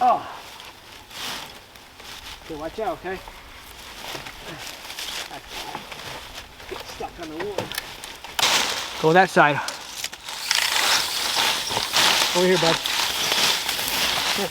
Oh. Okay, watch out, okay? Get stuck on the wood. Go that side. Over here, bud. Here.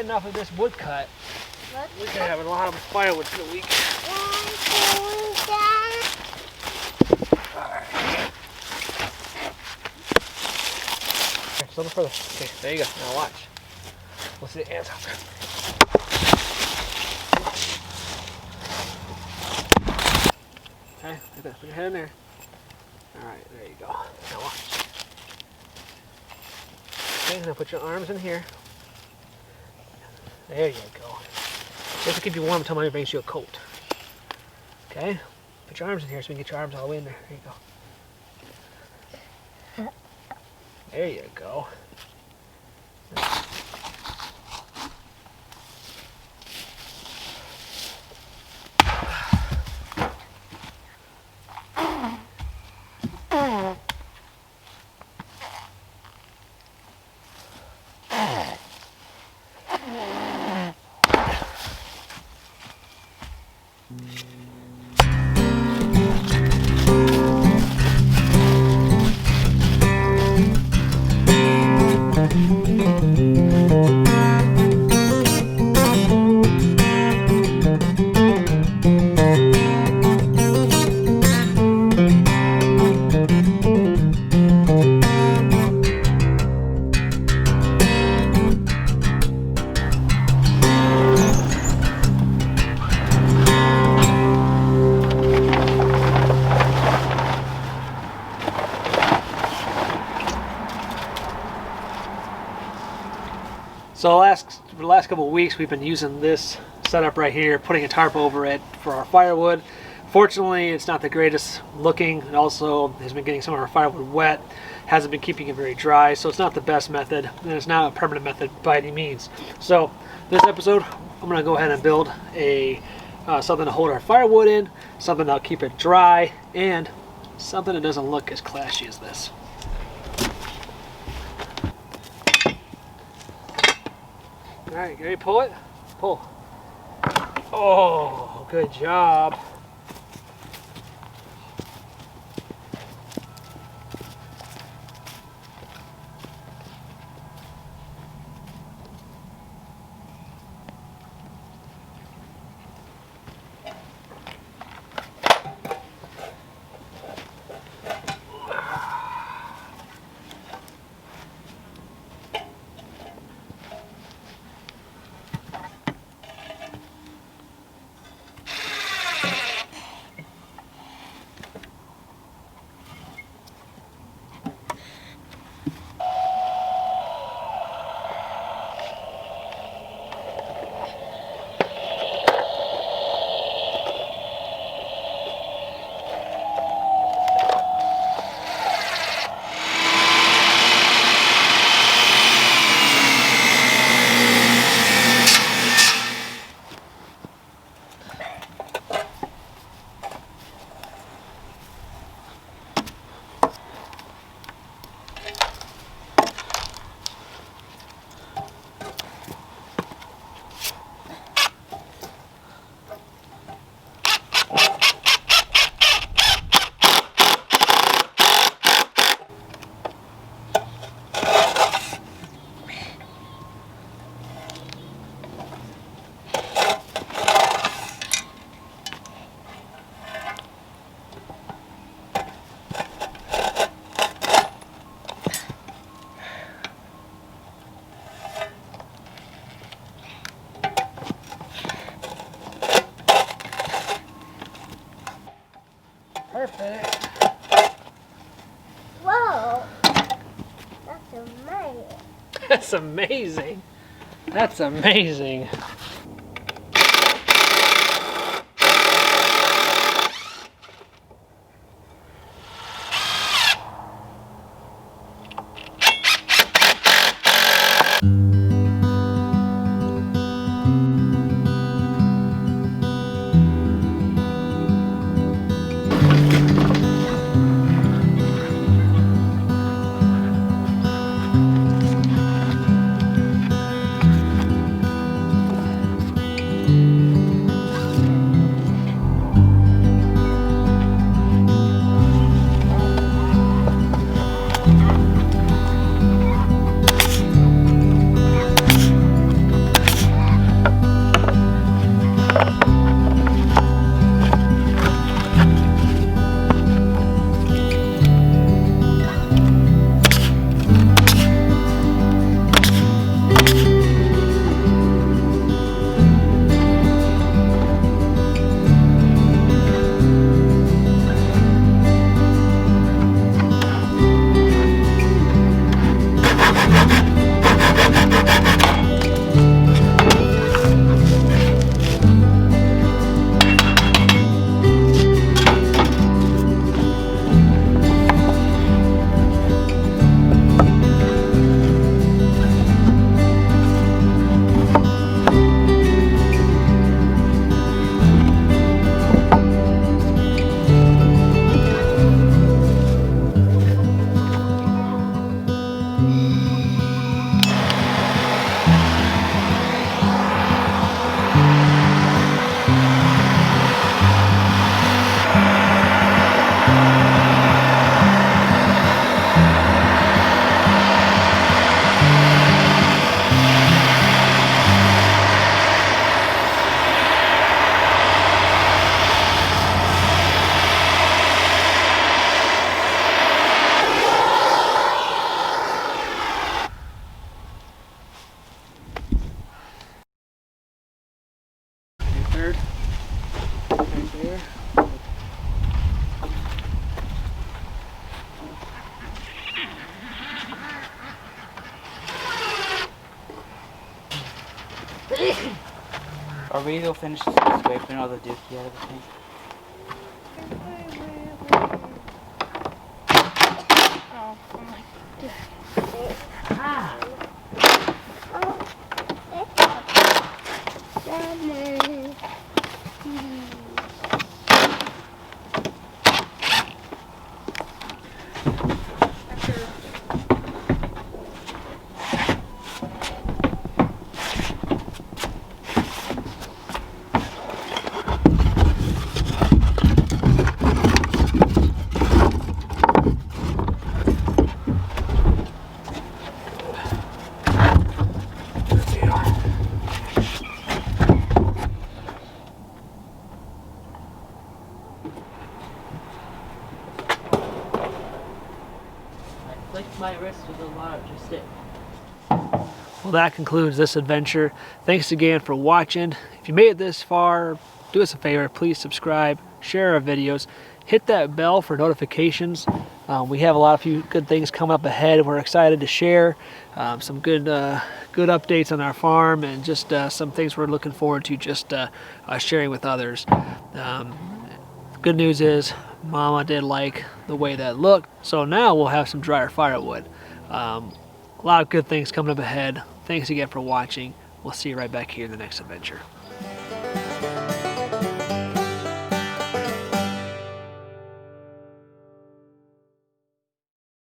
Enough of this wood cut. We can have a lot of firewood for the week. Alright. Just a little further. Okay, there you go. Now watch. We'll see the ants out there. Okay, like that. Put your head in there. Alright, there you go. Now watch. Okay, now put your arms in here. There you go. Just to keep you warm until Mommy brings you a coat. Okay? Put your arms in here so we can get your arms all the way in there. There you go. There you go. So the last couple of weeks we've been using this setup right here, putting a tarp over it for our firewood. Fortunately, it's not the greatest looking. It also has been getting some of our firewood wet, hasn't been keeping it very dry, so it's not the best method, and it's not a permanent method by any means. So this episode, I'm gonna go ahead and build a something to hold our firewood in, something that'll keep it dry, and something that doesn't look as clashy as this. All right, you ready to pull it? Pull. Oh, good job. Perfect. Whoa, that's amazing. That's amazing. That's amazing. Are we gonna finish scraping all the dookie out of the thing? Oh, my God. Ah! Lemon. I flicked my wrist with a larger stick. Well, that concludes this adventure. Thanks again for watching. If you made it this far, do us a favor, please subscribe, share our videos, hit that bell for notifications. We have a lot of few good things coming up ahead. We're excited to share some good updates on our farm, and just some things we're looking forward to just sharing with others. Good news is Mama did like the way that looked, so now we'll have some drier firewood. A lot of good things coming up ahead. Thanks again for watching. We'll see you right back here in the next adventure.